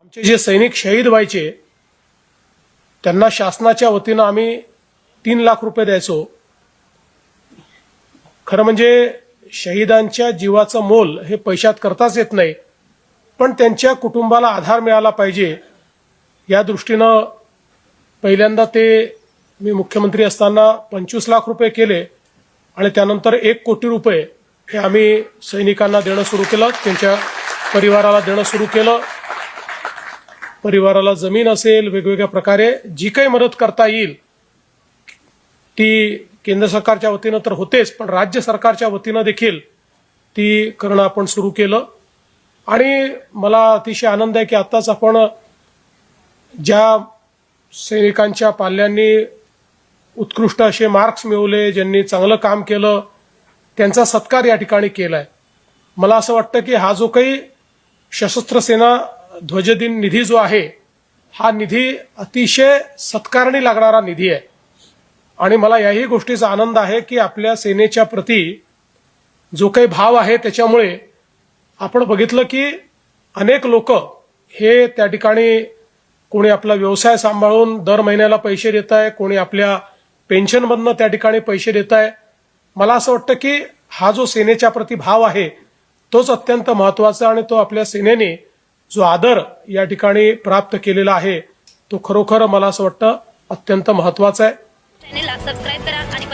आमचे जे सैनिक शहीद व्हायचे त्यांना शासनाच्या वतीनं आम्ही 3 लाख रुपये द्यायचो। खरं म्हणजे शहीदांच्या जीवाचं मोल हे पैशात करताच येत नाही, पण त्यांच्या कुटुंबाला आधार मिळाला पाहिजे या दृष्टीनं पहिल्यांदा ते मी मुख्यमंत्री असताना 25 लाख रुपये केले आणि त्यानंतर 1 कोटी रुपये हे आम्ही सैनिकांना देणं सुरू केलं, त्यांच्या परिवाराला देणं सुरू केलं। परिवाराला जमीन असेल, वेगवेगळ्या प्रकारे जी काही मदत करता येईल ती केंद्र सरकारच्या वतीनं तर होतेच, पण राज्य सरकारच्या वतीनं देखील ती करणं आपण सुरू केलं। आणि मला अतिशय आनंद आहे की आत्ताच आपण ज्या सैनिकांच्या पाल्यांनी उत्कृष्ट असे मार्क्स मिळवले, ज्यांनी चांगलं काम केलं, त्यांचा सत्कार या ठिकाणी केलाय। मला असं वाटतं की हा जो काही सशस्त्र सेना ध्वजदिन निधी जो आहे हा निधी अतिशय सत्कारणी लागणारा निधी आहे आणि मला याही गोष्टीचा आनंद आहे की आपल्या सेनेच्या प्रती जो काही भाव आहे त्याच्यामुळे आपण बघितलं की अनेक लोक हे त्या ठिकाणी कोणी आपला व्यवसाय सांभाळून दर महिन्याला पैसे देत आहे, कोणी आपल्या पेन्शनमधनं त्या ठिकाणी पैसे देत आहे। मला असं वाटतं की हा जो सेनेच्या प्रती भाव आहे तोच अत्यंत महत्त्वाचा आणि तो आपल्या सेनेने जो आदर या ठिकाणी प्राप्त केलेला आहे तो खरोखर मला असं वाटतं अत्यंत महत्त्वाचा आहे। चॅनेलला सबस्क्राइब करा आणि